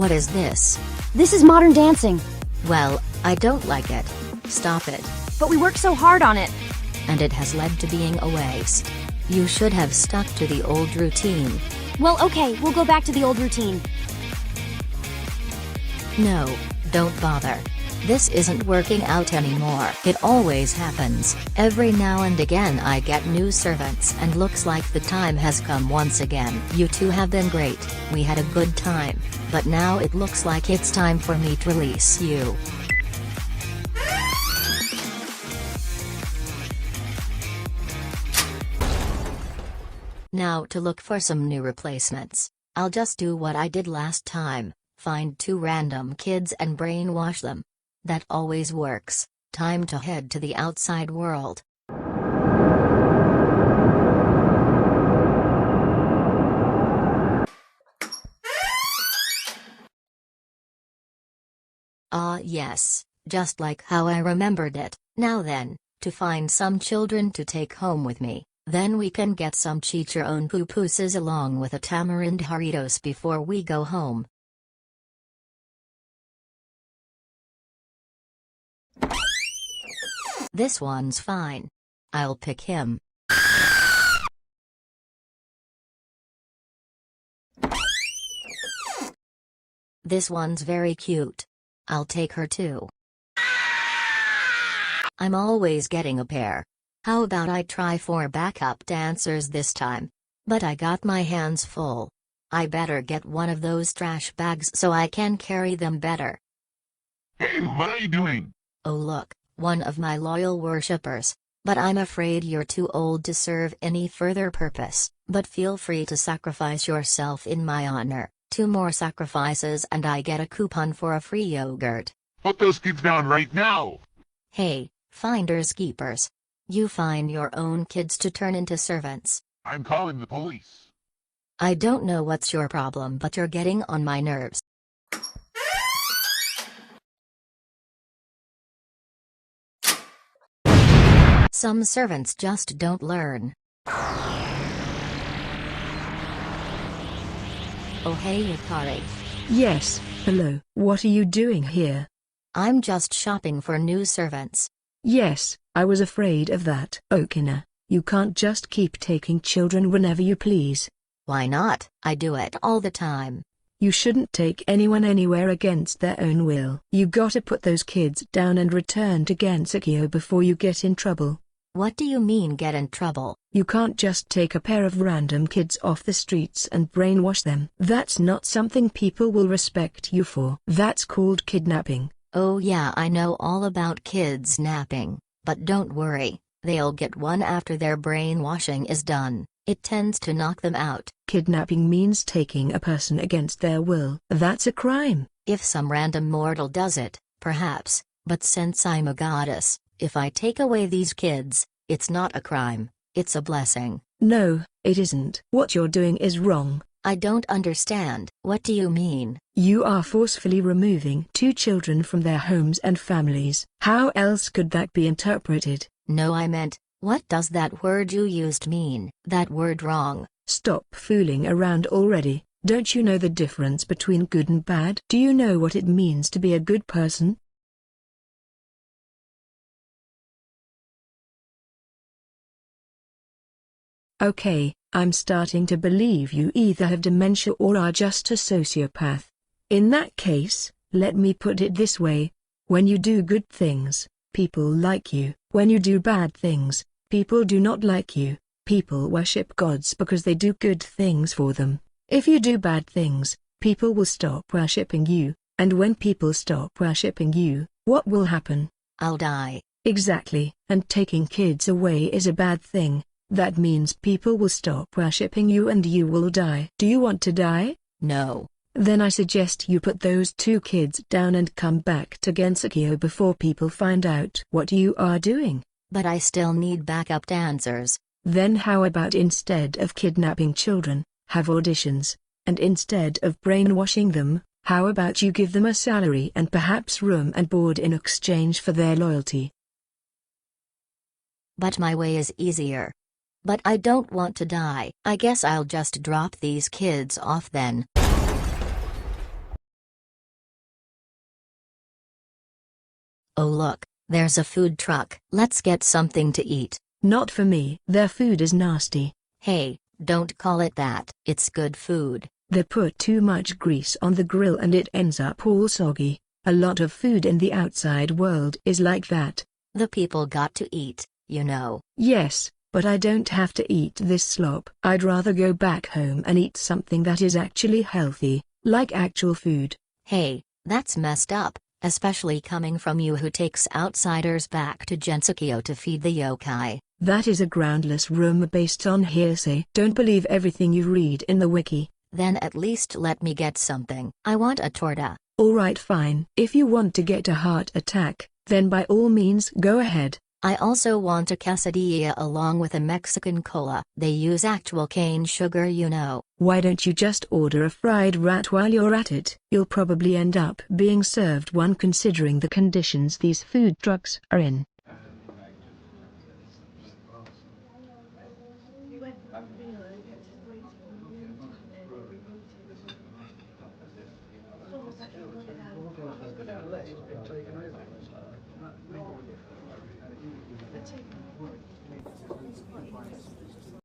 What is this? This is modern dancing. Well, I don't like it. Stop it. But we work so hard on it. And it has led to being a waste. You should have stuck to the old routine. Well, okay, we'll go back to the old routine. No, don't bother. This isn't working out anymore. It always happens. Every now and again I get new servants and looks like the time has come once again. You two have been great, we had a good time, but now it looks like it's time for me to release you. Now to look for some new replacements. I'll just do what I did last time, find 2 random kids and brainwash them. That always works. Time to head to the outside world. Ah yes, just like how I remembered it. Now then, to find some children to take home with me, then we can get some chicharron pupusas along with a tamarind Doritos before we go home. This one's fine. I'll pick him. This one's very cute. I'll take her too. I'm always getting a pair. How about I try 4 backup dancers this time? But I got my hands full. I better get one of those trash bags so I can carry them better. Hey, what are you doing? Oh look, one of my loyal worshippers. But I'm afraid you're too old to serve any further purpose. But feel free to sacrifice yourself in my honor. 2 more sacrifices and I get a coupon for a free yogurt. Put those kids down right now! Hey, finders keepers. You find your own kids to turn into servants. I'm calling the police. I don't know what's your problem, but you're getting on my nerves. Some servants just don't learn. Oh hey Yukari. Yes, hello. What are you doing here? I'm just shopping for new servants. Yes, I was afraid of that. Okina, you can't just keep taking children whenever you please. Why not? I do it all the time. You shouldn't take anyone anywhere against their own will. You gotta put those kids down and return to Gensokyo before you get in trouble. What do you mean get in trouble? You can't just take a pair of random kids off the streets and brainwash them. That's not something people will respect you for. That's called kidnapping. Oh yeah, I know all about kids napping, but don't worry, they'll get one after their brainwashing is done. It tends to knock them out. Kidnapping means taking a person against their will. That's a crime. If some random mortal does it, perhaps, but since I'm a goddess, if I take away these kids, it's not a crime, it's a blessing. No, it isn't. What you're doing is wrong. I don't understand. What do you mean? You are forcefully removing 2 children from their homes and families. How else could that be interpreted? No, I meant, what does that word you used mean? That word wrong. Stop fooling around already. Don't you know the difference between good and bad? Do you know what it means to be a good person? Okay, I'm starting to believe you either have dementia or are just a sociopath. In that case, let me put it this way. When you do good things, people like you. When you do bad things, people do not like you. People worship gods because they do good things for them. If you do bad things, people will stop worshipping you, and when people stop worshipping you, what will happen? I'll die. Exactly, and taking kids away is a bad thing. That means people will stop worshipping you and you will die. Do you want to die? No. Then I suggest you put those 2 kids down and come back to Gensokyo before people find out what you are doing. But I still need backup dancers. Then how about instead of kidnapping children, have auditions, and instead of brainwashing them, how about you give them a salary and perhaps room and board in exchange for their loyalty? But my way is easier. But I don't want to die. I guess I'll just drop these kids off then. Oh look, there's a food truck. Let's get something to eat. Not for me. Their food is nasty. Hey, don't call it that. It's good food. They put too much grease on the grill and it ends up all soggy. A lot of food in the outside world is like that. The people got to eat, you know. Yes, but I don't have to eat this slop. I'd rather go back home and eat something that is actually healthy, like actual food. Hey, that's messed up, especially coming from you who takes outsiders back to Gensokyo to feed the yokai. That is a groundless rumor based on hearsay. Don't believe everything you read in the wiki. Then at least let me get something. I want a torta. Alright, fine. If you want to get a heart attack, then by all means go ahead. I also want a quesadilla along with a Mexican cola. They use actual cane sugar, you know. Why don't you just order a fried rat while you're at it? You'll probably end up being served one considering the conditions these food trucks are in.